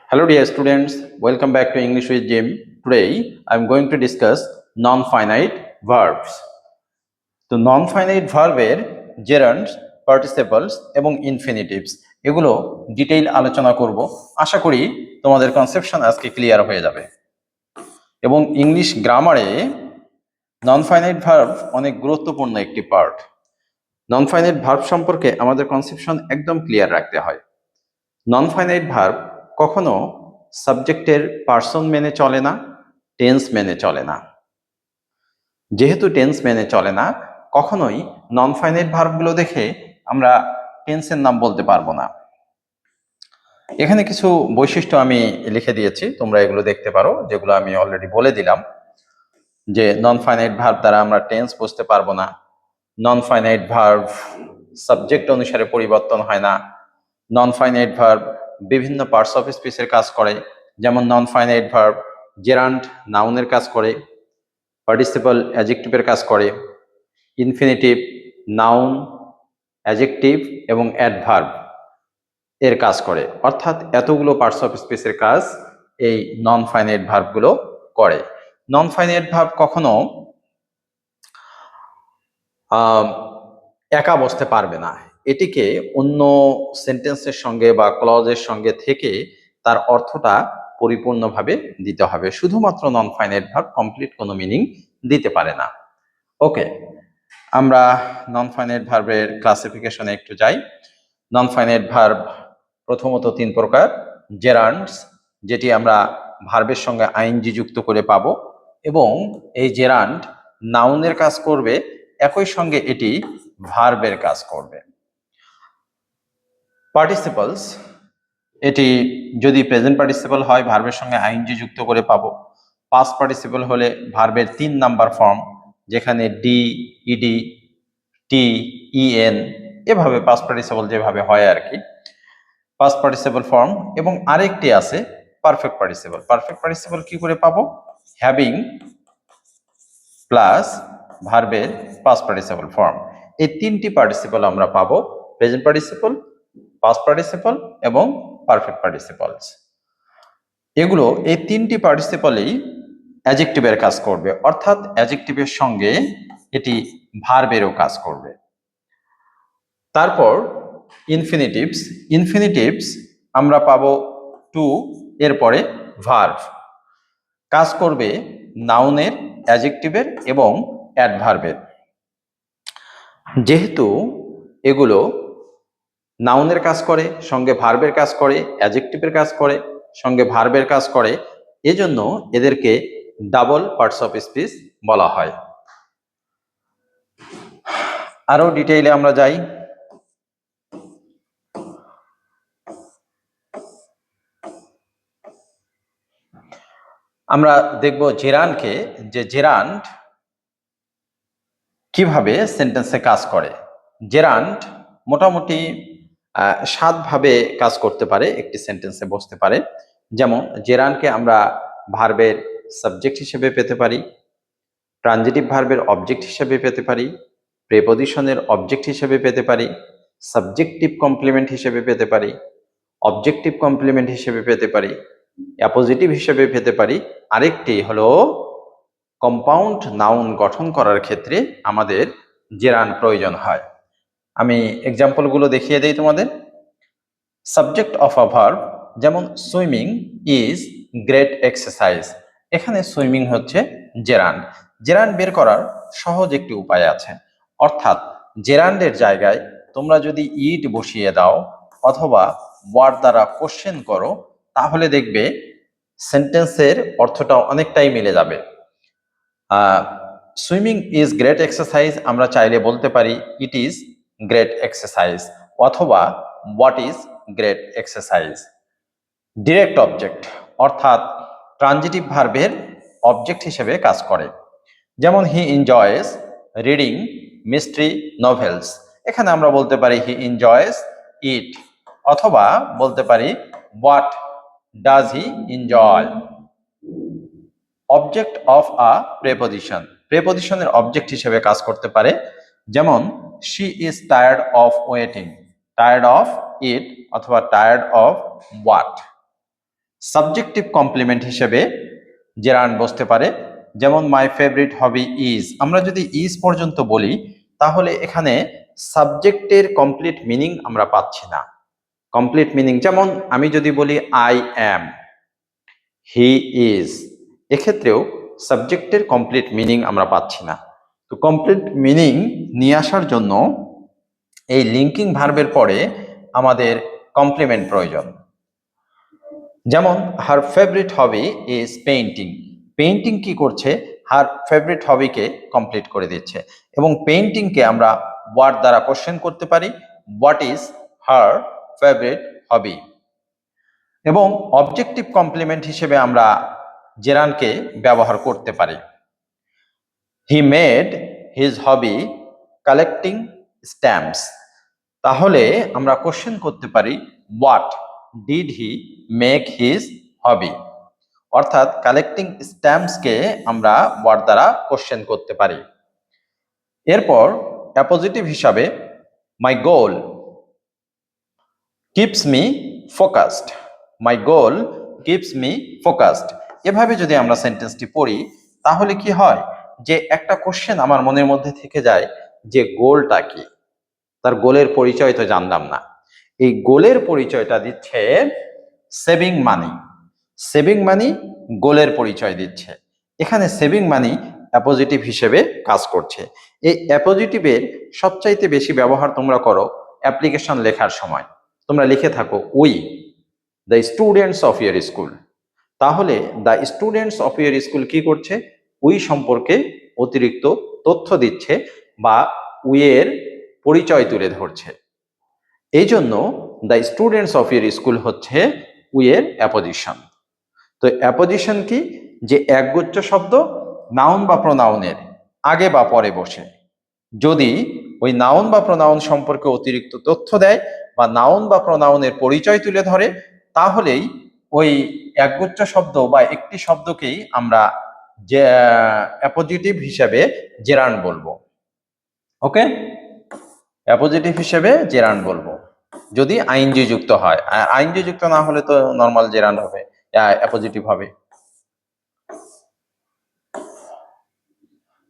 Hello dear students, welcome back to English with Jim. Today I am going to discuss non-finite verbs. তো non-finite ভার্বের gerunds, participles এবং infinitives এগুলো detail আলোচনা করব। আশা করি তোমাদের কনসেপশন আজকে ক্লিয়ার হয়ে যাবে। এবং ইংলিশ গ্রামারে non-finite ভার্ব অনেক গুরুত্বপূর্ণ একটি পার্ট। non-finite ভার্ব সম্পর্কে আমাদের কনসেপশন একদম ক্লিয়ার রাখতে হয়। non-finite ভার্ব কখনো সাবজেক্টের পার্সন মেনে চলে না, টেন্স মেনে চলে না। যেহেতু টেন্স মেনে চলে না, কখনোই নন ফাইনাইট ভার্বগুলো দেখে আমরা টেন্সের নাম বলতে পারবো না। এখানে কিছু বৈশিষ্ট্য আমি লিখে দিয়েছি, তোমরা এগুলো দেখতে পারো, যেগুলো আমি অলরেডি বলে দিলাম যে নন ফাইনাইট ভার্ব দ্বারা আমরা টেন্স বুঝতে পারবো না। নন ফাইনাইট ভার্ব সাবজেক্ট অনুসারে পরিবর্তন হয় না। নন ফাইনাইট ভার্ব বিভিন্ন পার্টস অফ স্পিচের কাজ করে, যেমন নন ফাইনাইট ভার্ব জেরান্ড নাউনের কাজ করে, পার্টিসিপল অ্যাডজেক্টিভের কাজ করে, ইনফিনিটিভ নাউন, অ্যাডজেক্টিভ এবং অ্যাডভার্ব এর কাজ করে। অর্থাৎ এতগুলো পার্টস অফ স্পিচের কাজ এই নন ফাইনাইট ভার্বগুলো করে। নন ফাইনাইট ভার্ব কখনো একা বসতে পারবে না, এটিকে অন্য সেন্টেন্সের সঙ্গে বা ক্লজের সঙ্গে থেকে তার অর্থটা পরিপূর্ণভাবে দিতে হবে। শুধুমাত্র নন ফাইনাইট ভার্ব কমপ্লিট কোনো মিনিং দিতে পারে না। ওকে, আমরা নন ফাইনাইট ভার্বের ক্লাসিফিকেশনে একটু যাই। নন ফাইনাইট ভার্ব প্রথমত তিন প্রকার। জেরান্ডস, যেটি আমরা ভার্বের সঙ্গে আইএনজি যুক্ত করে পাবো, এবং এই জেরান্ড নাউনের কাজ করবে, একই সঙ্গে এটি ভার্বের কাজ করবে। পার্টিসিপলস, এটি যদি প্রেজেন্ট পার্টিসিপল হয় ভার্বের সঙ্গে আইএনজি যুক্ত করে পাবো। পাস্ট পার্টিসিপল হলে ভার্বের 3 নাম্বার ফর্ম, যেখানে ডি, ইডি, টি, ইএন, এভাবে পাস্ট পার্টিসিপল যেভাবে হয় আর কি, পাস্ট পার্টিসিপল ফর্ম। এবং আরেকটি আছে পারফেক্ট পার্টিসিপল। পারফেক্ট পার্টিসিপল কি করে পাবো? হ্যাভিং প্লাস ভার্বের পাস্ট পার্টিসিপল ফর্ম। এই তিনটি পার্টিসিপল আমরা পাবো, প্রেজেন্ট পার্টিসিপল, পাস্ট পার্টিসিপল এবং পারফেক্ট পার্টিসিপলস। এগুলো এই তিনটি পার্টিসিপলেই অ্যাডজেক্টিভের কাজ করবে, অর্থাৎ অ্যাডজেক্টিভের সঙ্গে এটি ভার্বেরও কাজ করবে। তারপর ইনফিনিটিভস। ইনফিনিটিভস আমরা পাবো টু, এরপরে ভার্ব, কাজ করবে নাউনের, অ্যাডজেক্টিভের এবং অ্যাডভার্বের। যেহেতু এগুলো নাউনের কাজ করে, সঙ্গে ভার্বের কাজ করে, অ্যাডজেক্টিভের কাজ করে, সঙ্গে ভার্বের কাজ করে, এজন্য এদেরকে ডাবল পার্টস অফ স্পিচ বলা হয়। আরো ডিটেইলে আমরা যাই। আমরা দেখব জেরান্ডকে, যে জেরান্ড কিভাবে সেন্টেন্সে কাজ করে। জেরান্ড মোটামুটি 7 ভাবে কাজ করতে পারে, একটি সেন্টেন্সে বসতে পারে। যেমন জেরান্ডকে আমরা ভার্বের সাবজেক্ট হিসেবে পেতে পারি, ট্রানজিটিভ ভার্বের অবজেক্ট হিসেবে পেতে পারি, প্রেপোজিশনের অবজেক্ট হিসেবে পেতে পারি, সাবজেক্টিভ কমপ্লিমেন্ট হিসেবে পেতে পারি, অবজেক্টিভ কমপ্লিমেন্ট হিসেবে পেতে পারি, অ্যাপোজিটিভ হিসেবে পেতে পারি। আরেকটি হলো কম্পাউন্ড নাউন গঠন করার ক্ষেত্রে আমাদের জেরান্ড প্রয়োজন হয়। আমি এক্সাম্পলগুলো দেখিয়ে দেই তোমাদের। সাবজেক্ট অফ আ ভার্ব, যেমন সুইমিং ইজ গ্রেট এক্সারসাইজ। এখানে সুইমিং হচ্ছে জেরান্ড। জেরান্ড বের করার সহজ একটি উপায় আছে, অর্থাৎ জেরান্ডের জায়গায় তোমরা যদি ইট বসিয়ে দাও অথবা ওয়ার্ড দ্বারা কোশ্চেন করো, তাহলে দেখবে সেন্টেন্সের অর্থটা অনেকটাই মিলে যাবে। সুইমিং ইজ গ্রেট এক্সারসাইজ আমরা চাইলে বলতে পারি ইট ইজ গ্রেট এক্সারসাইজ, অথবা what is great exercise. Direct object অর্থাৎ ট্রানজিটিভ ভার্বের অবজেক্ট হিসেবে কাজ করে, যেমন হি এনজয়েস রিডিং মিস্ট্রি নভেলস। এখানে আমরা বলতে পারি হি এনজয়েস ইট, অথবা বলতে পারি what does he enjoy. Object of a preposition, প্রেপোজিশনের অবজেক্ট হিসেবে কাজ করতে পারে, যেমন she is tired of waiting, tired of it অথবা tired of what. Subjective complement হিসেবে জেরান্ড বসতে পারে, যেমন মাই ফেভারিট হবি ইজ। আমরা যদি ইজ পর্যন্ত বলি তাহলে এখানে সাবজেক্টের কমপ্লিট মিনিং আমরা পাচ্ছি না। কমপ্লিট মিনিং যেমন আমি যদি বলি আই অ্যাম, হি ইজ, এক্ষেত্রেও সাবজেক্টের কমপ্লিট মিনিং আমরা পাচ্ছি না। তো কমপ্লিট মিনিং নিয়ে আসার জন্য এই লিঙ্কিং ভার্বের পরে আমাদের কমপ্লিমেন্ট প্রয়োজন। যেমন her favourite hobby is painting. Painting কি করছে? হার ফেভারিট হবিকে কমপ্লিট করে দিচ্ছে। এবং পেইন্টিংকে আমরা হোয়াট দ্বারা কোশ্চেন করতে পারি, what is her favourite hobby. এবং অবজেক্টিভ কমপ্লিমেন্ট হিসেবে আমরা জেরানকে ব্যবহার করতে পারি। He made his hobby collecting stamps. তাহলে আমরা কোশ্চেন করতে পারি what did he make his hobby. অর্থাৎ কালেক্টিং স্ট্যাম্পসকে আমরা হোয়াট দ্বারা কোশ্চেন করতে পারি। এরপর অ্যাপোজিটিভ হিসাবে মাই গোল কিপস মি ফোকাসড। মাই গোল কিপস মি ফোকাসড, এভাবে যদি আমরা সেন্টেন্সটি পড়ি তাহলে কি হয় যে একটা কোশ্চেন আমার মনের মধ্যে থেকে যায় যে গোলটা কি, তার গোলের পরিচয় তো জানলাম না। এই গোলের পরিচয়টা দিচ্ছে সেভিং মানি। সেভিং মানি গোলের পরিচয় দিচ্ছে। এখানে সেভিং মানি অ্যাপোজিটিভ হিসেবে কাজ করছে। এই অ্যাপোজিটিভের সবচাইতে বেশি ব্যবহার তোমরা করো অ্যাপ্লিকেশন লেখার সময়। তোমরা লিখে থাকো we the students of your school. তাহলে the students of your school কি করছে? উই সম্পর্কে অতিরিক্ত তথ্য দিচ্ছে বা উইয়ের পরিচয় তুলে ধরছে। এই জন্য the students of your school হচ্ছে উইয়ের অ্যাপোজিশন। তো অ্যাপোজিশন কি? যে একগুচ্ছ শব্দ নাউন বা প্রোনাউনের আগে বা পরে বসে যদি ওই নাউন বা প্রোনাউন সম্পর্কে অতিরিক্ত তথ্য দেয় বা নাউন বা প্রোনাউনের পরিচয় তুলে ধরে, তাহলেই ওই একগুচ্ছ শব্দ বা একটি শব্দকেই আমরা যে অ্যাপোজিটিভ হিসেবে জেরান্ড বলবো। ওকে, অ্যাপোজিটিভ হিসেবে জেরান্ড বলবো যদি আইএনজি যুক্ত হয়। আইএনজি যুক্ত না হলে তো নর্মাল জেরান্ড হবে, অ্যাপোজিটিভ হবে।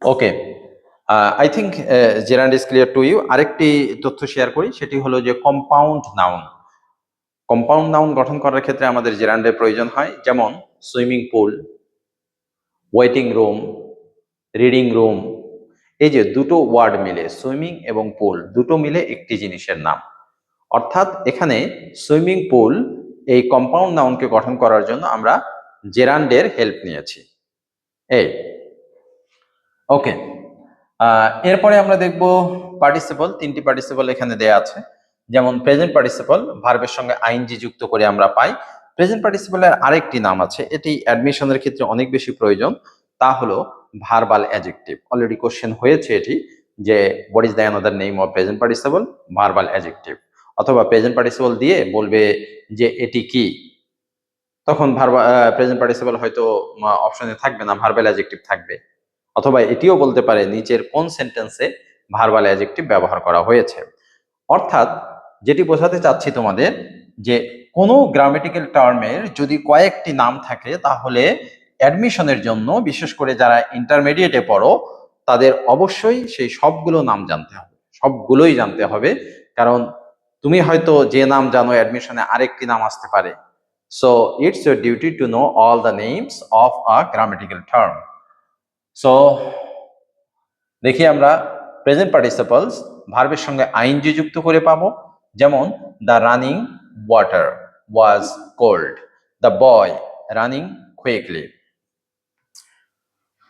Okay, I think gerund is clear to you. আরেকটি তথ্য শেয়ার করি, সেটি হলো যে কম্পাউন্ড নাউন। কম্পাউন্ড নাউন গঠন করার ক্ষেত্রে আমাদের জেরান্ডের প্রয়োজন হয়, যেমন swimming pool, waiting room, reading room. এই যে দুটো ওয়ার্ড মিলে সুইমিং এবং পুল দুটো মিলে একটি জিনিসের নাম। অর্থাৎ এখানে সুইমিং পুল এই কম্পাউন্ড নাউনকে গঠন করার জন্য আমরা জেরান্ডের হেল্প নিয়েছি। এই ওকে, এরপরে আমরা দেখব পার্টিসিপল। তিনটি পার্টিসিপল এখানে দেয়া আছে, যেমন প্রেজেন্ট পার্টিসিপল ভার্বের সঙ্গে আইএনজি যুক্ত করে আমরা পাই। প্রেজেন্ট পার্টিসিপলের আরেকটি নাম আছে, এটি অ্যাডমিশনের ক্ষেত্রে অনেক বেশি প্রয়োজন, তা হলো ভার্বাল অ্যাডজেক্টিভ। অলরেডি কোশ্চেন হয়েছে এটি যে what is the another name of present participle? Verbal adjective. অথবা প্রেজেন্ট পার্টিসিপল দিয়ে বলবে যে এটি কি, তখন প্রেজেন্ট পার্টিসিপল হয়তো অপশনে থাকবে না, ভার্বাল অ্যাডজেক্টিভ থাকবে। অথবা এটিও বলতে পারে নিচের কোন সেন্টেন্সে ভার্বাল অ্যাডজেক্টিভ ব্যবহার করা হয়েছে। অর্থাৎ যেটি বোঝাতে চাচ্ছি তোমাদের, যে কোনো গ্রামেটিক্যাল টার্মের যদি কয়েকটি নাম থাকে তাহলে অ্যাডমিশনের জন্য, বিশেষ করে যারা ইন্টারমিডিয়েটে পড়ো, তাদের অবশ্যই সেই সবগুলো নাম জানতে হবে, সবগুলোই জানতে হবে। কারণ তুমি হয়তো যে নাম জানো অ্যাডমিশনে আরেকটি নাম আসতে পারে। So it's your duty to know all the names of a grammatical term. So দেখি আমরা প্রেজেন্ট পার্টিসিপলস ভার্বের সঙ্গে আইএনজি যুক্ত করে পাবো, যেমন the running water was cold, the boy running quickly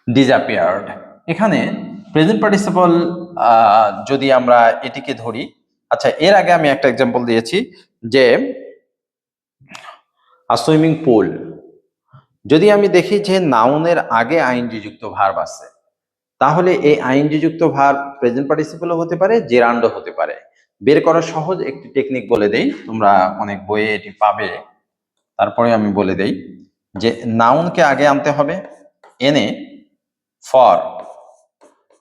disappeared. এখানে প্রেজেন্ট পার্টিসিপল যদি আমরা এটিকে ধরি, আচ্ছা এর আগে আমি একটা এক্সাম্পল দিয়েছি যে সুইমিং পুল, যদি আমি দেখি যে নাউনের আগে আইএনজি যুক্ত ভার্ব আছে, তাহলে এই আইএনজি যুক্ত ভার্ব প্রেজেন্ট পার্টিসিপলও হতে পারে, জেরান্ডও হতে পারে। বের করার সহজ একটি টেকনিক বলে দেই, তোমরা অনেক বইয়ে এটি পাবে, তারপরে আমি বলে দেই যে নাউনকে আগে আনতে হবে, এনে ফর,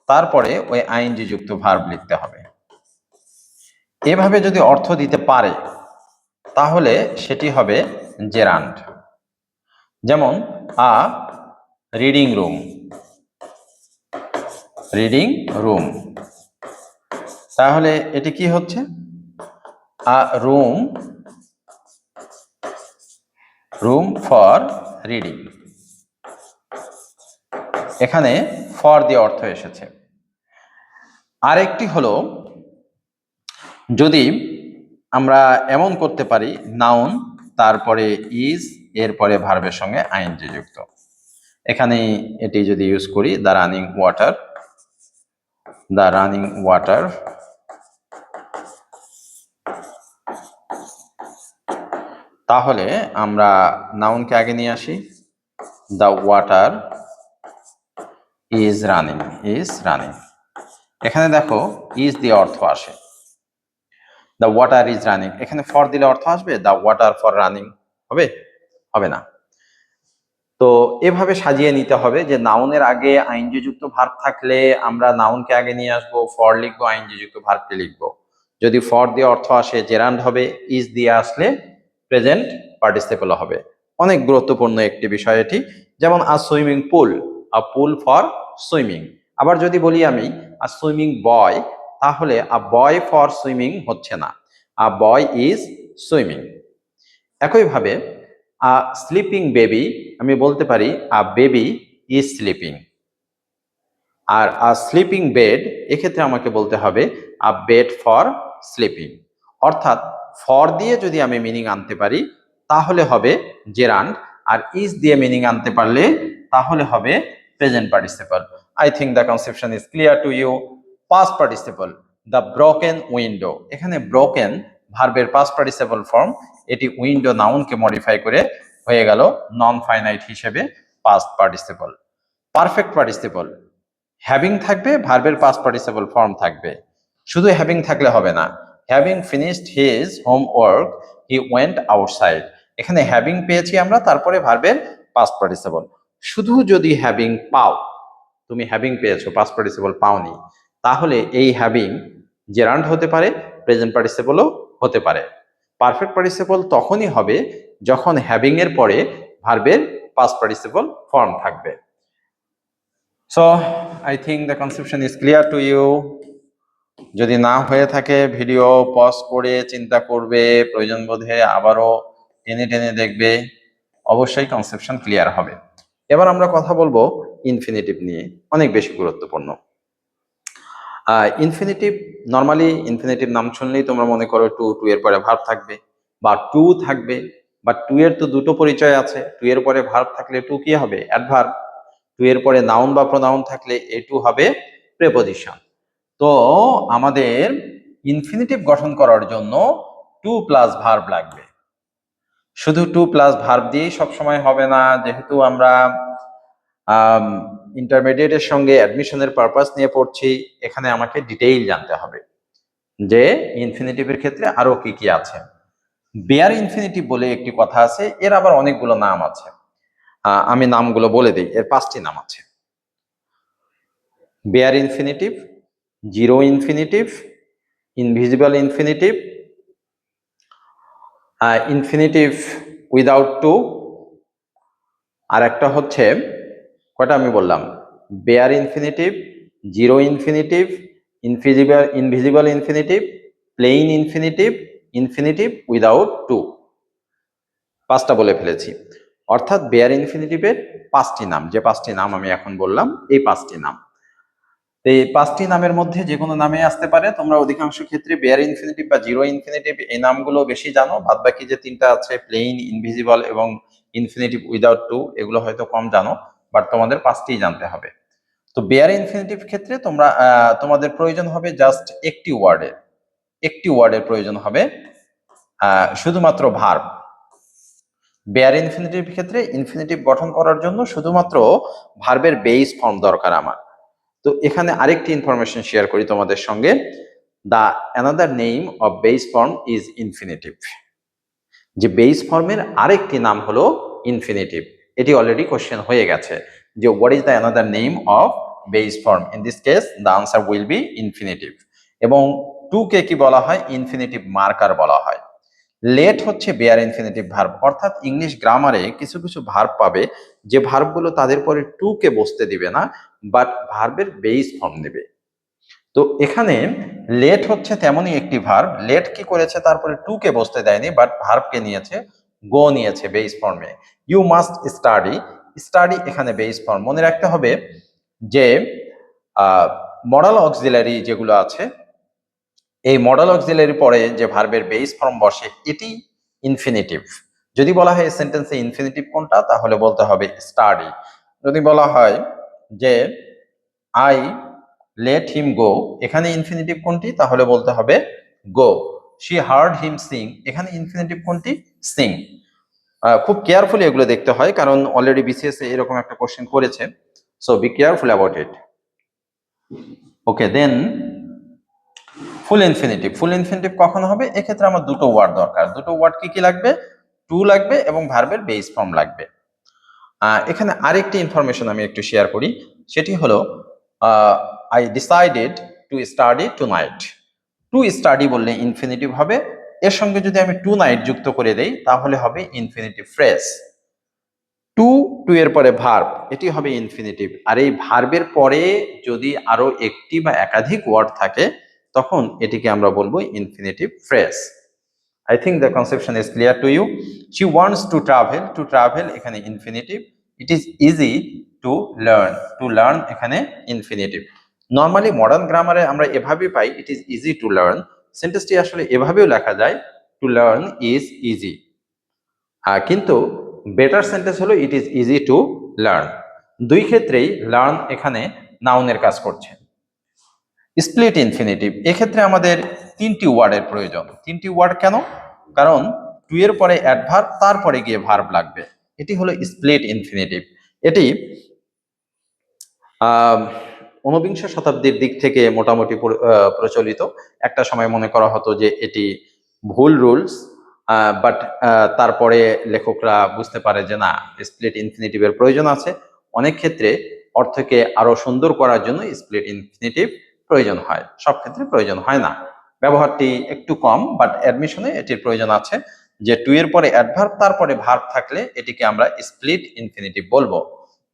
তারপরে ওই আইএনজি যুক্ত ভার্ব লিখতে হবে। এভাবে যদি অর্থ দিতে পারে তাহলে সেটি হবে জেরান্ড। যেমন আ রিডিং রুম, রিডিং রুম। তাহলে এটি কি হচ্ছে? আ রুম, রুম ফর রিডিং। এখানে ফর দিয়ে অর্থ এসেছে। আরেকটি হলো যদি আমরা এমন করতে পারি নাউন তারপরে ইজ এরপরে ভার্বের সঙ্গে আইএনজি যুক্ত। এখানে এটি যদি ইউজ করি the running water, the running water, তাহলে আমরা নাউনকে আগে নিয়ে আসি, the water is running, is running. এখানে দেখো ইজ দিয়ে অর্থ আসে, দ্য ওয়াটার ইজ রানিং। এখানে ফর দিলে অর্থ আসবে দ্য ওয়াটার ফর রানিং? হবে? হবে না। তো এভাবে সাজিয়ে নিতে হবে যে নাউনের আগে আইএনজি যুক্ত ভার্ব থাকলে আমরা নাউনকে আগে নিয়ে আসবো, ফর লিখবো, আইএনজি যুক্ত ভার্বকে লিখবো। যদি ফর দিয়ে অর্থ আসে জেরান্ড হবে, ইজ দিয়ে আসলে প্রেজেন্ট পার্টিসিপল হবে। অনেক গুরুত্বপূর্ণ একটি বিষয় এটি। যেমন a swimming pool, a pool for swimming. আবার যদি বলি আমি আ সুইমিং বয়, তাহলে আ বয় ফর সুইমিং হচ্ছে না, আ বয় ইজ সুইমিং। একইভাবে আ স্লিপিং বেবি আমি বলতে পারি আ বেবি ইজ স্লিপিং। আর আ স্লিপিং বেড এক্ষেত্রে আমাকে বলতে হবে আ বেড ফর স্লিপিং। অর্থাৎ ফর দিয়ে যদি আমি মিনিং আনতে পারি তাহলে হবে জেরান্ড, আর ইজ দিয়ে মিনিং আনতে পারলে তাহলে হবে present participle. I think the conception is clear to you. Past participle, the broken window. এখানে ব্রোকেন ভার্বের পাস্ট পার্টিসিপল ফর্ম, এটি উইন্ডো নাউনকে মডিফাই করে হয়ে গেল নন ফাইনাইট হিসেবে past participle. Perfect participle, having থাকবে, ভার্বের পাস্ট পার্টিসিপল ফর্ম থাকবে। শুধু হ্যাভিং থাকলে হবে না, having finished his homework he went outside. এখানে হ্যাভিং পেয়েছি আমরা, তারপরে ভার্বের পাস্ট পার্টিসিপল। শুধু যদি হ্যাভিং পাও, তুমি হ্যাভিং পেয়েছো, পাস্ট পার্টিসিপল পাওনি, তাহলে এই হ্যাভিং জেরান্ড হতে পারে, প্রেজেন্ট পার্টিসিপলও হতে পারে। পারফেক্ট পার্টিসিপল তখনই হবে যখন হ্যাভিং এর পরে ভার্বের পাস্ট পার্টিসিপল ফর্ম থাকবে। So I think the conception is clear to you. যদি না হয়ে থাকে ভিডিও পজ করে চিন্তা করবে, প্রয়োজন বোধে আবারও টেনে টেনে দেখবে, অবশ্যই কনসেপশন ক্লিয়ার হবে। এবার আমরা কথা বলবো ইনফিনিটিভ নিয়ে, অনেক বেশি গুরুত্বপূর্ণ। ইনফিনিটিভ, নর্মালি ইনফিনিটিভ নাম শুনলেই তোমরা মনে করো টু, টু এর পরে ভার্ব থাকবে বা টু থাকবে, বা টু এর তো দুটো পরিচয় আছে। টু এর পরে ভার্ব থাকলে টু কি হবে? অ্যাডভার্ব। টু এর পরে নাউন বা প্রোনাউন থাকলে এ টু হবে প্রেপোজিশন। তো আমাদের ইনফিনিটিভ গঠন করার জন্য টু প্লাস ভার্ব লাগবে। শুধু টু প্লাস ভার্ব দিয়েই সবসময় হবে না, যেহেতু আমরা ইন্টারমিডিয়েটের সঙ্গে অ্যাডমিশনের পারপাস নিয়ে পড়ছি, এখানে আমাকে ডিটেইল জানতে হবে যে ইনফিনিটিভের ক্ষেত্রে আরো কি কি আছে। বেয়ার ইনফিনিটিভ বলে একটি কথা আছে, এর আবার অনেকগুলো নাম আছে। আমি নামগুলো বলে দিই, এর 5টি নাম আছে। Bare infinitive, zero infinitive, invisible infinitive, infinitive without to, আর একটা হচ্ছে, কয়টা আমি বললাম? Bare infinitive, zero infinitive, invisible infinitive, plain infinitive, infinitive without to. 5টা বলে ফেলেছি। অর্থাৎ বেয়ার ইনফিনিটিভের 5টি নাম, যে 5টি নাম আমি এখন বললাম, এই 5টি নাম। এই 5টি নামের মধ্যে যে কোনো নামে আসতে পারে। তোমরা অধিকাংশ ক্ষেত্রে বেয়ার ইনফিনিটিভ বা জিরো ইনফিনিটিভ এই নামগুলো বেশি জানো, বাদ বাকি যে 3টা আছে প্লেইন, ইনভিজিবল এবং ইনফিনিটিভ উইদাউট টু, এগুলো হয়তো কম জানো, বাট তোমাদের 5টিই জানতে হবে। তো বেয়ার ইনফিনিটিভ ক্ষেত্রে তোমাদের প্রয়োজন হবে জাস্ট একটি ওয়ার্ডের প্রয়োজন হবে, শুধুমাত্র ভার্ব। বেয়ার ইনফিনিটিভ ক্ষেত্রে ইনফিনিটিভ গঠন করার জন্য শুধুমাত্র ভার্বের বেস ফর্ম দরকার আমার। তো এখানে আরেকটি ইনফরমেশন শেয়ার করি তোমাদের সঙ্গে। The another name of base form is infinitive. যে বেস ফর্মের আরেকটি নাম হলো ইনফিনিটিভ। এটি অলরেডি কোশ্চেন হয়ে গেছে যে what is the another name of base form. In this case the answer will be infinitive. এবং টু কে কি বলা হয়? ইনফিনিটিভ মার্কার বলা হয়। লেট হচ্ছে বেয়ার ইনফিনিটিভ ভার্ব, অর্থাৎ ইংলিশ গ্রামারে কিছু কিছু ভার্ব পাবে যে ভার্বগুলো তাদের পরে টু কে বসতে দিবে না, বাট ভার্বের বেস ফর্ম নেবে। তো এখানে লেট হচ্ছে তেমনই একটি ভার্ব। লেট কি করেছে, তারপরে টু কে বসতে দেয়নি, বাট ভার্বকে নিয়েছে, গো নিয়েছে বেস ফর্মে। ইউ মাস্ট স্টাডি, স্টাডি এখানে বেস ফর্ম। মনে রাখতে হবে যে মডাল অক্সিলারি যেগুলো আছে, এই মডাল অক্সিলারি পরে যে ভার্বের বেস ফর্ম বসে এটি ইনফিনিটিভ। যদি বলা হয় সেন্টেন্সে ইনফিনিটিভ কোনটা, তাহলে বলতে হবে স্টাডি। যদি বলা হয় যে আই লেট হিম গো, এখানে ইনফিনিটিভ কোনটি, তাহলে বলতে হবে গো। শি হার্ড হিম সিং, এখানে ইনফিনিটিভ কোনটি, সিং। খুব কেয়ারফুলি এগুলো দেখতে হয়, কারণ অলরেডি বিসিএস এরকম একটা কোশ্চেন করেছে, so be careful about it. Okay, then full infinitive. Full infinitive কখন হবে, এক্ষেত্রে আমার দুটো ওয়ার্ড দরকার। দুটো ওয়ার্ড কি কি লাগবে, টু লাগবে এবং ভার্বের বেস ফর্ম লাগবে। এখানে আরেকটি ইনফরমেশন আমি একটু শেয়ার করি, সেটি হলো I decided to study tonight. To study বললে ইনফিনিটিভ হবে, এর সঙ্গে যদি আমি টু নাইট যুক্ত করে দেই তাহলে হবে ইনফিনিটিভ ফ্রেজ। টু টু এর পরে ভার্ব, এটি হবে ইনফিনিটিভ। আর এই ভার্বের পরে যদি আরো একটি বা একাধিক ওয়ার্ড থাকে তখন এটিকে আমরা বলবো infinitive phrase. I think the conception is clear to you. She wants to travel, to travel এখানে infinitive. It is easy to learn, to learn এখানে ইনফিনিটিভ। নর্মালি মডার্ন গ্রামারে আমরা এভাবে পাই it is easy to learn, সেন্টেন্সটি আসলে এভাবেও লেখা যায়, টু লার্ন ইজ ইজি। কিন্তু বেটার সেন্টেন্স হলো it is easy to learn. দুই ক্ষেত্রেই লার্ন এখানে নাউনের কাজ করছে। স্প্লিট ইনফিনিটিভ, এক্ষেত্রে আমাদের তিনটি ওয়ার্ডের প্রয়োজন। তিনটি ওয়ার্ড কেন, কারণ টু এর পরে অ্যাডভার্ব, তারপরে গিয়ে ভার্ব লাগবে। এটি হলো স্প্লিট ইনফিনিটিভ। এটি ঊনবিংশ শতাব্দীর দিক থেকে মোটামুটি প্রচলিত। একটা সময় মনে করা হতো যে এটি ভুল রুলস, বাট তারপরে লেখকরা বুঝতে পারে যে না, স্প্লিট ইনফিনিটিভের প্রয়োজন আছে। অনেক ক্ষেত্রে অর্থকে আরো সুন্দর করার জন্য স্প্লিট ইনফিনিটিভ প্রয়োজন হয়, সব ক্ষেত্রে প্রয়োজন হয় না। ব্যবহারটি একটু কম, বাট অ্যাডমিশনে এটির প্রয়োজন আছে যে টু এর পরে অ্যাডভার্ব, তারপরে ভার্ব থাকলে এটিকে আমরা স্প্লিট ইনফিনিটিভ বলবো।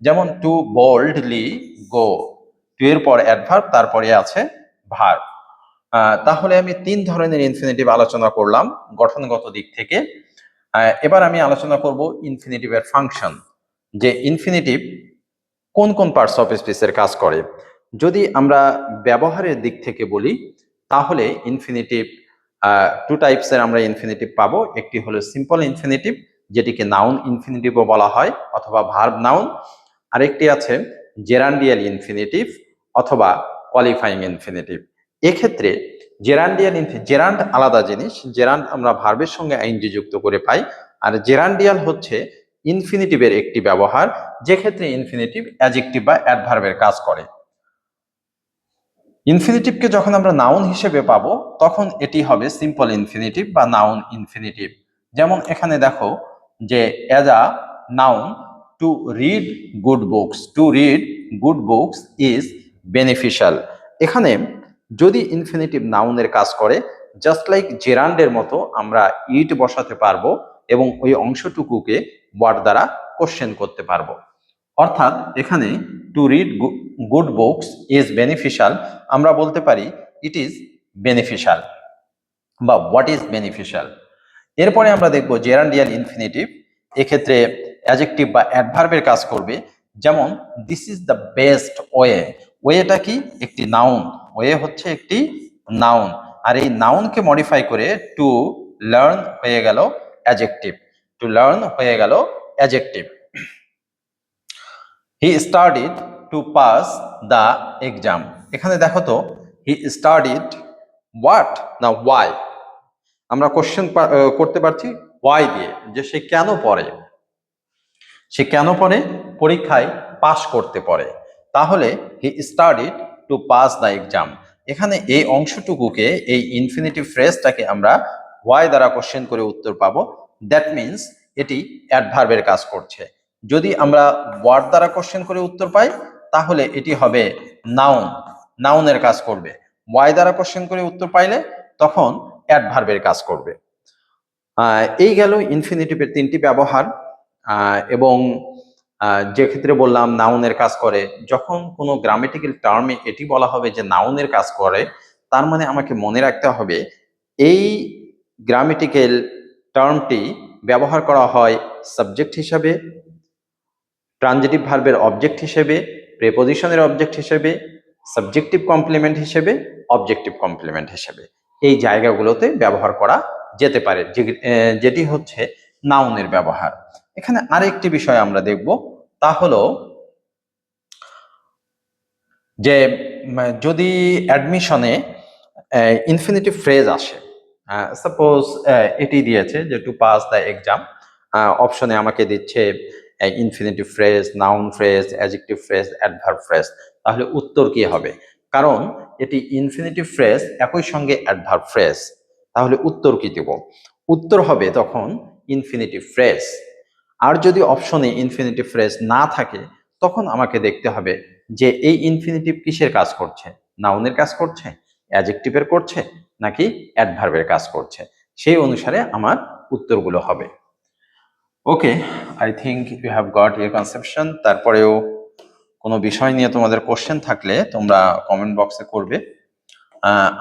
যেমন টু বোল্ডলি গো, টু এর পর অ্যাডভার্ব, তারপরে আছে ভার্ব। তাহলে আমি তিন ধরনের ইনফিনিটিভ আলোচনা করলাম গঠনগত দিক থেকে। এবার আমি আলোচনা করব ইনফিনিটিভের ফাংশন, যে ইনফিনিটিভ কোন কোন পার্টস অফ স্পিচের কাজ করে। যদি আমরা ব্যবহারের দিক থেকে বলি তাহলে ইনফিনিটিভ টু টাইপসের আমরা ইনফিনিটিভ পাবো। একটি হলো সিম্পল ইনফিনিটিভ, যেটিকে নাউন ইনফিনিটিভও বলা হয় অথবা ভার্ব নাউন। আরেকটি আছে জেরান্ডিয়াল ইনফিনিটিভ অথবা কোয়ালিফাইং ইনফিনিটিভ। এক্ষেত্রে জেরান্ড আলাদা জিনিস। জেরান্ড আমরা ভার্বের সঙ্গে আইএনজি যুক্ত করে পাই, আর জেরান্ডিয়াল হচ্ছে ইনফিনিটিভের একটি ব্যবহার, যে ক্ষেত্রে ইনফিনিটিভ অ্যাডজেক্টিভ বা অ্যাডভার্বের কাজ করে। ইনফিনিটিভকে যখন আমরা নাউন হিসেবে পাবো তখন এটি হবে সিম্পল ইনফিনিটিভ বা নাউন ইনফিনিটিভ। যেমন এখানে দেখো যে as a noun to read good books, two read good books is beneficial. এখানে যদি ইনফিনিটিভ নাউনের কাজ করে, জাস্ট লাইক জেরান্ডের মতো আমরা ইট বসাতে পারবো এবং ওই অংশটুকুকে ওয়ার্ড দ্বারা কোশ্চেন করতে পারবো। অর্থাৎ এখানে two read good books is beneficial, আমরা বলতে পারি ইট ইজ বেনিফিশিয়াল বা হোয়াট ইজ বেনিফিশিয়াল। এরপরে আমরা দেখব জেরান্ডিয়াল ইনফিনিটিভ, এক্ষেত্রে অ্যাডজেক্টিভ বা অ্যাডভার্বের কাজ করবে। যেমন this is the best way, ওয়েটা কি, একটি নাউন, ওয়ে হচ্ছে একটি নাউন, আর এই নাউনকে মডিফাই করে টু লার্ন হয়ে গেল অ্যাডজেক্টিভ, টু লার্ন হয়ে গেল adjective. He studied to pass the exam, এখানে দেখো তো হি স্টাডিড হোয়াট না ওয়াই, আমরা কোশ্চেন করতে পারছি ওয়াই দিয়ে, যে সে কেন পড়ে, সে কেন পড়ে, পরীক্ষায় পাস করতে পড়ে। তাহলে he studied to pass the exam, এখানে এই অংশটুকুকে, এই ইনফিনিটিভ ফ্রেজটাকে আমরা ওয়াই দ্বারা কোশ্চেন করে উত্তর পাবো। দ্যাট মিনস এটি অ্যাডভার্বের কাজ করছে। যদি আমরা ওয়ার্ড দ্বারা কোশ্চেন করে উত্তর পাই তাহলে এটি হবে নাউন, নাউনের কাজ করবে। ওয়াই দ্বারা কোশ্চেন করে উত্তর পাইলে তখন অ্যাডভার্বের কাজ করবে। এই গেল ইনফিনিটিভের তিনটি ব্যবহার। এবং যে ক্ষেত্রে বললাম নাউনের কাজ করে, যখন কোনো গ্রামেটিক্যাল টার্মে এটি বলা হবে যে নাউনের কাজ করে, তার মানে আমাকে মনে রাখতে হবে এই গ্রামেটিক্যাল টার্মটি ব্যবহার করা হয় সাবজেক্ট হিসাবে, ট্রানজিটিভ ভার্বের অবজেক্ট হিসেবে, প্রেপোজিশনের অবজেক্ট হিসেবে, সাবজেক্টিভ কমপ্লিমেন্ট হিসেবে, অবজেক্টিভ কমপ্লিমেন্ট হিসেবে এই জায়গাগুলোতে ব্যবহার করা যেতে পারে, যেটি হচ্ছে নাউনের ব্যবহার। এখানে আরেকটি বিষয় আমরা দেখব, তা হলো যে যদি অ্যাডমিশনে ইনফিনিটিভ ফ্রেজ আসে, সাপোজ এটি দিয়েছে যে টু পাস দ্য এক্সাম, অপশনে আমাকে দিচ্ছে infinitive phrase, noun phrase, adjective phrase, adverb phrase, তাহলে উত্তর কি হবে? কারণ এটি ইনফিনিটিভ ফ্রেজ একই সঙ্গে অ্যাডভার্ব ফ্রেজ, তাহলে উত্তর কি দেব? উত্তর হবে তখন ইনফিনিটিভ ফ্রেজ। আর যদি অপশনে ইনফিনিটিভ ফ্রেজ না থাকে, তখন আমাকে দেখতে হবে যে এই ইনফিনিটিভ কিসের কাজ করছে, নাউনের কাজ করছে, অ্যাডজেক্টিভের করছে, নাকি অ্যাডভার্বের কাজ করছে, সেই অনুসারে আমার উত্তরগুলো হবে। Okay, I think you have got your conception. তারপরেও কোনো বিষয় নিয়ে তোমাদের কোশ্চেন থাকলে তোমরা কমেন্ট বক্সে করবে।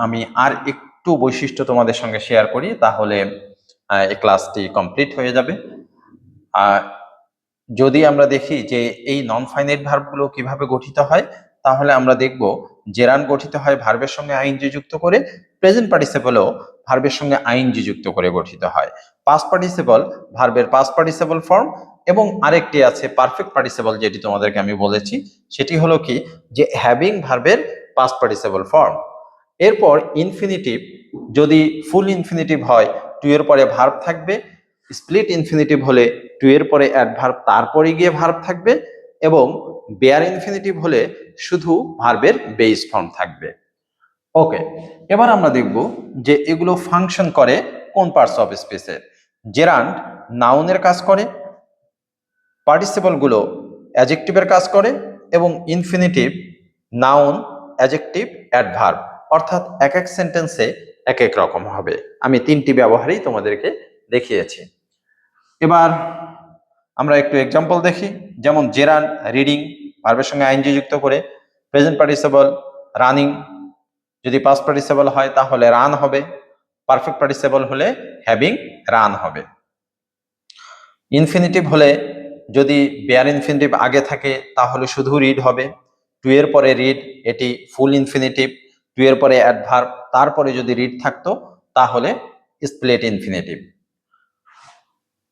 আমি আর একটু বৈশিষ্ট্য তোমাদের সঙ্গে শেয়ার করি, তাহলে এই ক্লাসটি কমপ্লিট হয়ে যাবে। যদি আমরা দেখি যে এই নন ফাইনাইট ভার্বগুলো কিভাবে গঠিত হয়, তাহলে আমরা দেখব জেরান গঠিত হয় ভার্বের সঙ্গে আইএনজি যুক্ত করে, প্রেজেন্ট পার্টিসিপলও ভার্বের সঙ্গে আইএনজি যুক্ত করে গঠিত হয়। পাস্ট পার্টিসিপল ভার্বের পাস্ট পার্টিসিপল ফর্ম, এবং আরেকটি আছে পারফেক্ট পার্টিসিপল, যেটি তোমাদেরকে আমি বলেছি, সেটি হলো কি যে হ্যাভিং ভার্বের পাস্ট পার্টিসিপল ফর্ম। এরপর ইনফিনিটিভ যদি ফুল ইনফিনিটিভ হয়, টু এর পরে ভার্ব থাকবে, স্প্লিট ইনফিনিটিভ হলে টু এর পরে অ্যাডভার্ব, তারপরে গিয়ে ভার্ব থাকবে, এবং বেয়ার ইনফিনিটিভ হলে শুধু ভার্বের বেস ফর্ম থাকবে। ওকে, এবার আমরা দেখব যে এগুলো ফাংশন করে কোন পার্টস অফ স্পিচে। জেরান্ড নাউনের কাজ করে, পার্টিসিপল গুলো অ্যাডজেক্টিভের কাজ করে, এবং ইনফিনিটিভ নাউন, অ্যাডজেক্টিভ, অ্যাডভার্ব, অর্থাৎ এক এক সেন্টেন্সে এক এক রকম হবে। আমি তিনটি ব্যবহারই তোমাদেরকে দেখিয়েছি। এবার আমরা একটু এক্সাম্পল দেখি, যেমন জেরান রিডিং ভার্বের সঙ্গে আইএনজি যুক্ত করে, প্রেজেন্ট পার্টিসিপল রানিং, যদি পাস্ট পার্টিসিপল হয় তাহলে রান হবে, পারফেক্ট পার্টিসিপল হলে হ্যাভিং রান হবে। ইনফিনিটিভ হলে যদি বেয়ার ইনফিনিটিভ আগে থাকে তাহলে শুধু রিড হবে, টু এর পরে রিড, এটি ফুল ইনফিনিটিভ, টু এর পরে অ্যাডভার্ব, তারপরে যদি রিড থাকতো তাহলে স্প্লিট ইনফিনিটিভ।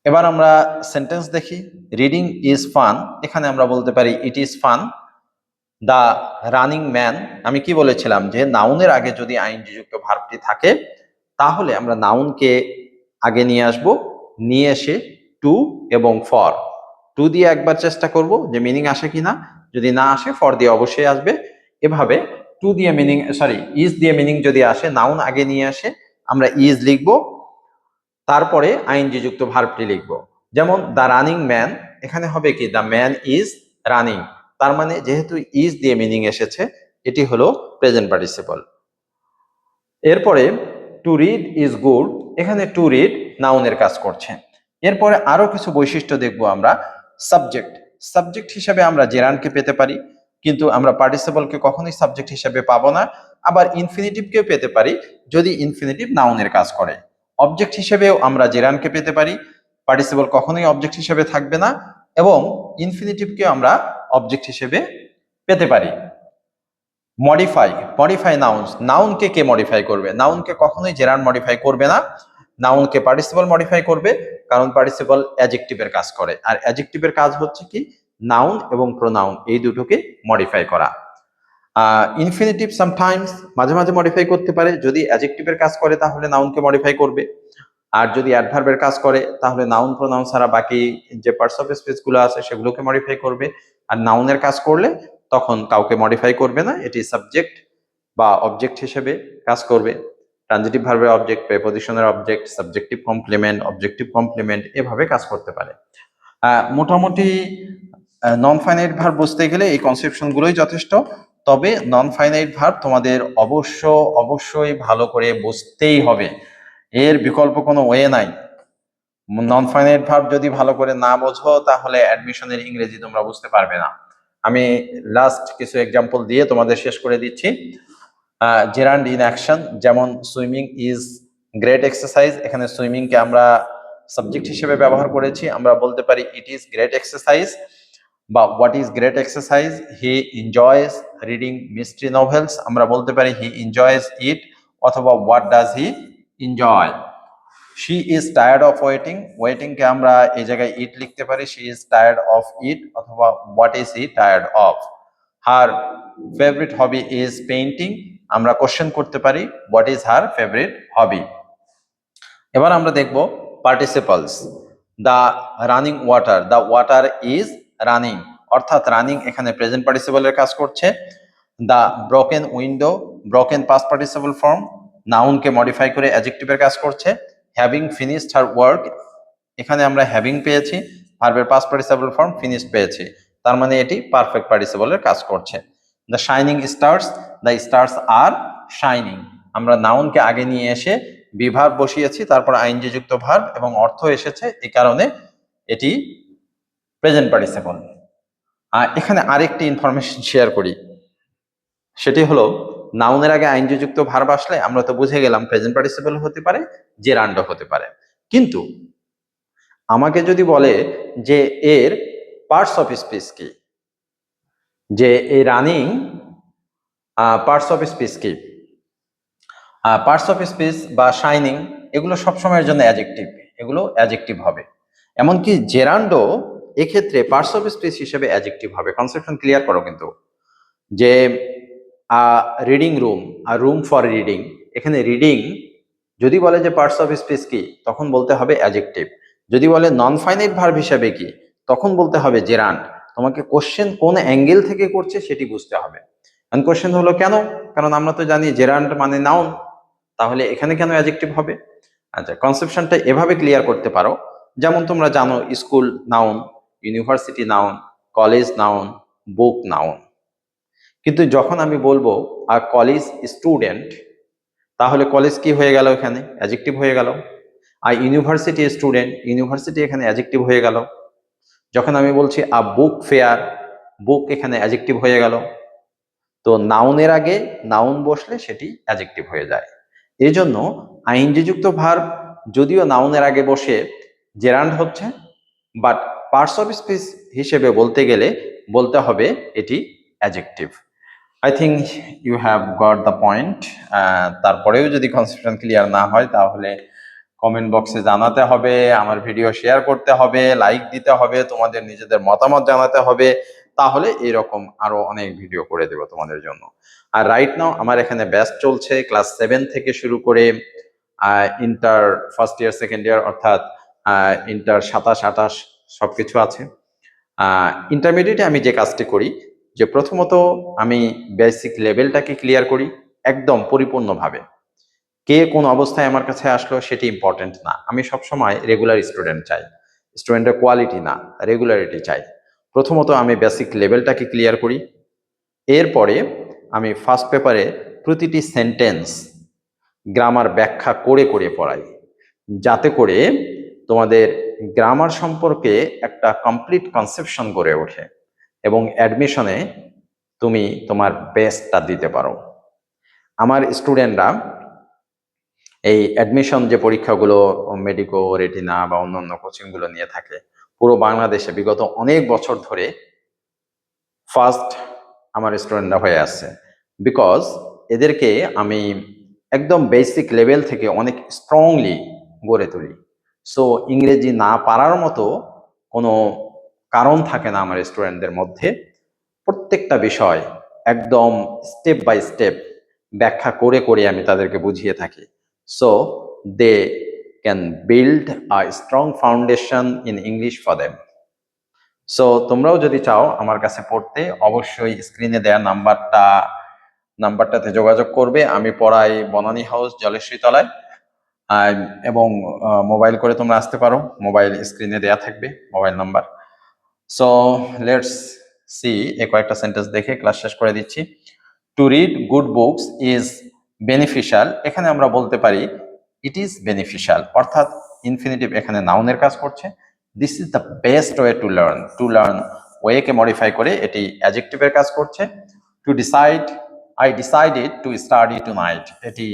এবার আমরা সেন্টেন্স দেখি, রিডিং ইজ ফান, এখানে আমরা বলতে পারি it is fun. The running man, আমি কি বলেছিলাম যে নাউনের আগে যদি আইএনজি যুক্ত ভার্বটি থাকে, তাহলে আমরা নাউনকে আগে নিয়ে আসব, নিয়ে এসে টু এবং ফর, টু দিয়ে একবার চেষ্টা করব যে মিনিং আসে কিনা, যদি না আসে ফর দিয়ে অবশ্যই আসবে। এভাবে টু দিয়ে মিনিং, সরি ইজ দিয়ে মিনিং যদি আসে, নাউন আগে নিয়ে আসে, আমরা ইজ লিখবো, তারপরে আইএনজি যুক্ত ভার্বটি লিখবো। যেমন দ্য রানিং ম্যান, এখানে হবে কি দ্য ম্যান ইজ রানিং, তার মানে যেহেতু ইজ দিয়ে মিনিং এসেছে, এটি হলো প্রেজেন্ট পার্টিসিপল। এরপরে টু রিড ইজ গুড, এখানে টু রিড নাউনের কাজ করছে। এরপরে আরো কিছু বৈশিষ্ট্য দেখবো আমরা। সাবজেক্ট, সাবজেক্ট হিসেবে আমরা জেরানকে পেতে পারি, কিন্তু আমরা পার্টিসিপলকে কখনোই সাবজেক্ট হিসেবে পাবো না। আবার ইনফিনিটিভকেও পেতে পারি যদি ইনফিনিটিভ নাউনের কাজ করে। অবজেক্ট হিসেবেও আমরা জেরানকে পেতে পারি, পার্টিসিপল কখনোই অবজেক্ট হিসেবে থাকবে না, এবং ইনফিনিটিভকে আমরা অবজেক্ট হিসেবে পেতে পারি। মডিফাই, মডিফাই নাউন্স, নাউনকে কে মডিফাই করবে? নাউনকে কখনোই জেরান মডিফাই করবে না, নাউনকে পার্টিসিপল মডিফাই করবে, কারণ পার্টিসিপল অ্যাডজেক্টিভের কাজ করে, আর অ্যাডজেক্টিভের কাজ হচ্ছে কি নাউন এবং প্রোনাউন এই দুটোকে মডিফাই করা। ইনফিনিটিভ সামটাইমস মাঝে মাঝে মডিফাই করতে পারে, যদি অ্যাডজেক্টিভের কাজ করে তাহলে নাউনকে মডিফাই করবে, আর যদি অ্যাডভার্বের কাজ করে তাহলে নাউন প্রোনাউন ছাড়া বাকি যে পার্টস অফ স্পিচ গুলো আছে সেগুলোকে মডিফাই করবে, আর নাউনের কাজ করলে তখন কাউকে মডিফাই করবে না, এটি সাবজেক্ট বা অবজেক্ট হিসেবে কাজ করবে। ট্রানজিটিভ ভার্বের অবজেক্ট, প্রিপোজিশনের object, subjective complement, objective complement এভাবে কাজ করতে পারে। মোটামুটি নন ফাইনাইট ভার্ব বুঝতে গেলে এই কনসেপশন গুলোই যথেষ্ট। তবে নন ফাইনাইট ভার্ব তোমাদের অবশ্যই ভালো করে বুঝতেই হবে, এর বিকল্প কোনো ওয়ে নাই। নন ফাইনাইট ভার্ব যদি ভালো করে না বোঝো তাহলে অ্যাডমিশনের ইংরেজি তোমরা বুঝতে পারবে না। আমি লাস্ট কিছু এক্সাম্পল দিয়ে তোমাদের শেষ করে দিচ্ছি। জেরান্ড ইন অ্যাকশন, যেমন সুইমিং ইজ গ্রেট এক্সারসাইজ, এখানে সুইমিং কে আমরা সাবজেক্ট হিসেবে ব্যবহার করেছি, আমরা বলতে পারি ইট ইজ গ্রেট এক্সারসাইজ, বা what is great exercise. He enjoys reading mystery novels, আমরা বলতে পারি হি এনজয়স ইট, অথবা what does he enjoy. She is tired of waiting, waiting কে আমরা এই জায়গায় ইট লিখতে পারি, she is tired of it, অথবা what is he tired of. Her favourite hobby is painting, আমরা কোশ্চেন করতে পারি what is her favourite hobby. এবার আমরা দেখব participles. The running water, the water is running, অর্থাৎ রানিং এখানে প্রেজেন্ট পার্টিসিপলের কাজ করছে। The broken window, broken past participle form, নাউনকে মডিফাই করে অ্যাডজেক্টিভের কাজ করছে। হ্যাভিং ফিনিশড হার ওয়ার্ক, এখানে আমরা হ্যাভিং পেয়েছি, ভার্বের পাস্ট পার্টিসিপল ফর্ম ফিনিশড পেয়েছি, তার মানে এটি পারফেক্ট পার্টিসিপলের কাজ করছে। The shining stars, the stars are shining, আমরা নাউনকে আগে নিয়ে এসে বিভার্ব বসিয়েছি, তারপর আইনজি যুক্ত ভার্ব এবং অর্থ এসেছে, এই কারণে এটি প্রেজেন্ট পার্টিসিপল। আর এখানে আরেকটি ইনফরমেশন শেয়ার করি, সেটি হলো নাউনের আগে আইনজি যুক্ত ভার্ব আসলে আমরা তো বুঝে গেলাম প্রেজেন্ট পার্টিসিপল হতে পারে, জেরান্ডও হতে পারে। কিন্তু আমাকে যদি বলে যে এর পার্টস অফ স্পিচ কি, যে এই রানিং পার্টস অফ স্পিচ কি, পার্টস অফ স্পিচ বা শাইনিং এগুলো সবসময়ের জন্য অ্যাডজেক্টিভ, এগুলো অ্যাডজেক্টিভ হবে। এমনকি জেরান্ডো এক্ষেত্রে পার্টস অফ স্পিচ হিসেবে অ্যাডজেক্টিভ হবে। কনসেপশন ক্লিয়ার করো কিন্তু, যে রিডিং রুম, আর রুম ফর রিডিং, এখানে রিডিং যদি বলে যে পার্টস অফ স্পিচ কি, তখন বলতে হবে অ্যাডজেক্টিভ। যদি বলে নন ফাইনাইট ভার্ব হিসাবে কি, তখন বলতে হবে জেরান্ড। তোমাকে কোশ্চেন কোন অ্যাঙ্গেল থেকে করছে সেটি বুঝতে হবে। এন্ড কোশ্চেন হলো কেন, কারণ আমরা তো জানি জেরান্ড মানে নাউন, তাহলে এখানে কেন অ্যাডজেক্টিভ হবে। আচ্ছা, কনসেপশনটা এভাবে ক্লিয়ার করতে পারো, যেমন তোমরা জানো school noun, university noun, college noun, book noun. কিন্তু যখন আমি বলবো আ কলেজ স্টুডেন্ট, তাহলে কলেজ কি হয়ে গেল, এখানে অ্যাডজেক্টিভ হয়ে গেল। আর ইউনিভার্সিটি স্টুডেন্ট, ইউনিভার্সিটি এখানে অ্যাডজেক্টিভ হয়ে গেল। যখন আমি বলছি আ বুক ফেয়ার, বুক এখানে অ্যাডজেক্টিভ হয়ে গেল। তো নাউনের আগে নাউন বসলে সেটি অ্যাডজেক্টিভ হয়ে যায়। এই জন্য আইএনজি যুক্ত ভার্ব যদিও নাউনের আগে বসে জেরান্ড হচ্ছে, বাট পার্টস অফ স্পিচ হিসেবে বলতে গেলে বলতে হবে এটি adjective. I think you have got the point. তারপরেও যদি কনসেপশন ক্লিয়ার না হয় তাহলে কমেন্ট বক্সে জানাতে হবে, আমার ভিডিও শেয়ার করতে হবে, লাইক দিতে হবে, তোমাদের নিজেদের মতামত জানাতে হবে, তাহলে এরকম আরো অনেক ভিডিও করে দেবো তোমাদের জন্য। আর রাইট নাও আমার এখানে ব্যাচ চলছে, ক্লাস 7 থেকে শুরু করে inter first year second year, অর্থাৎ ইন্টার 27-28 সবকিছু আছে। ইন্টারমিডিয়েটে আমি যে কাজটি করি, যে প্রথমত আমি বেসিক লেভেলটাকে ক্লিয়ার করি একদম পরিপূর্ণভাবে। কে কোন অবস্থায় আমার কাছে আসলো সেটি ইম্পর্টেন্ট না, আমি সবসময় রেগুলার স্টুডেন্ট চাই, স্টুডেন্টের কোয়ালিটি না রেগুলারিটি চাই। প্রথমত আমি বেসিক লেভেলটাকে ক্লিয়ার করি, এরপরে আমি ফার্স্ট পেপারে প্রতিটি সেন্টেন্স গ্রামার ব্যাখ্যা করে করে পড়াই, যাতে করে তোমাদের গ্রামার সম্পর্কে একটা কমপ্লিট কনসেপশন গড়ে ওঠে এবং অ্যাডমিশনে তুমি তোমার বেস্টটা দিতে পারো। আমার স্টুডেন্টরা এই অ্যাডমিশন যে পরীক্ষাগুলো মেডিকো, রেটিনা বা অন্যান্য কোচিংগুলো নিয়ে থাকে, পুরো বাংলাদেশে বিগত অনেক বছর ধরে ফার্স্ট আমার স্টুডেন্টরা হয়ে আসছে, বিকজ এদেরকে আমি একদম বেসিক লেভেল থেকে অনেক স্ট্রংলি গড়ে তুলি। সো ইংরেজি না পারার মতো কোনো কারণ থাকে না আমার স্টুডেন্টদের মধ্যে। প্রত্যেকটা বিষয় একদম স্টেপ বাই স্টেপ ব্যাখ্যা করে করে আমি তাদেরকে বুঝিয়ে থাকি, so they can build a strong foundation in English for them. So তোমরাও যদি চাও আমার কাছে পড়তে, অবশ্যই স্ক্রিনে দেওয়া নাম্বারটাতে যোগাযোগ করবে। আমি পড়াই বনানী হাউস, জলেশ্বরী তলায়, এবং মোবাইল করে তোমরা আসতে পারো, মোবাইল স্ক্রিনে দেয়া থাকবে mobile number. So let's see, কয়েকটা সেন্টেন্স দেখে ক্লাস শেষ করে দিচ্ছি। To read good books is beneficial, এখানে আমরা বলতে পারি ইট ইজ বেনিফিশিয়াল, অর্থাৎ ইনফিনিটিভ এখানে নাউনের কাজ করছে। This is the best way to learn ওয়েকে মডিফাই করে এটি অ্যাডজেক্টিভের কাজ করছে। To decide, I decided to study tonight, এটি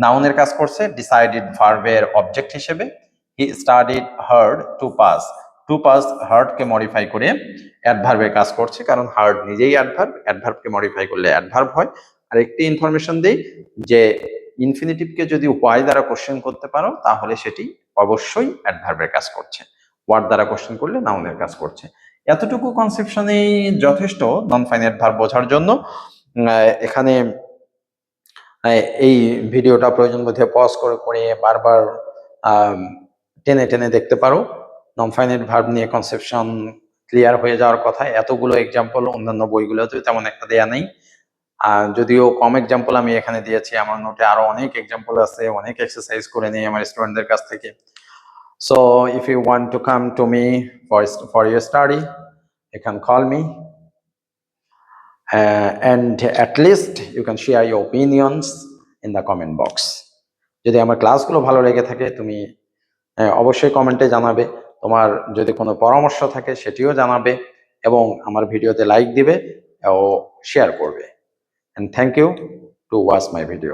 নাউনের কাজ করছে ডিসাইডেড ভার্বের অবজেক্ট হিসেবে। He studied hard to pass হার্ডকে modify করে অ্যাডভার্বের কাজ করছে, কারণ হার্ড নিজেই অ্যাডভার্বকে মডিফাই করলে অ্যাডভার্ব হয়। আর একটি ইনফরমেশন দেই যে ইনফিনিটিভকে যদি হোয়াই দ্বারা কোশ্চেন করতে পারো তাহলে সেটি অবশ্যই অ্যাডভার্বের কাজ করছে, হোয়াট দ্বারা কোশ্চেন করলে নাউনের কাজ করছে। এতটুকু কনসেপশনই যথেষ্ট নন ফাইনাইট ভার্ব বোঝার জন্য। এখানে এই ভিডিওটা প্রয়োজন বোধে পজ করে করে বারবার টেনে টেনে দেখতে পারো। নন ফাইনাইট ভার্ব নিয়ে কনসেপশন ক্লিয়ার হয়ে যাওয়ার কথা। এতগুলো এক্সাম্পল অন্যান্য বইগুলোতে তেমন একটা দেয়া নেই, যদিও কম এক্সাম্পল আমি এখানে দিয়েছি। আমার নোটে আরো অনেক এক্সাম্পল আছে, অনেক এক্সারসাইজ করে নিই আমার স্টুডেন্টদের কাছ থেকে। So if you want to come to me for your study, you can call me, and at least you can share your opinions in the comment box. যদি আমার ক্লাসগুলো ভালো লেগে থাকে তুমি অবশ্যই কমেন্টে জানাবে। তোমার যদি কোনো পরামর্শ থাকে সেটিও জানাবে, এবং আমার ভিডিওতে লাইক দিবে ও শেয়ার করবে। And thank you to watch my video.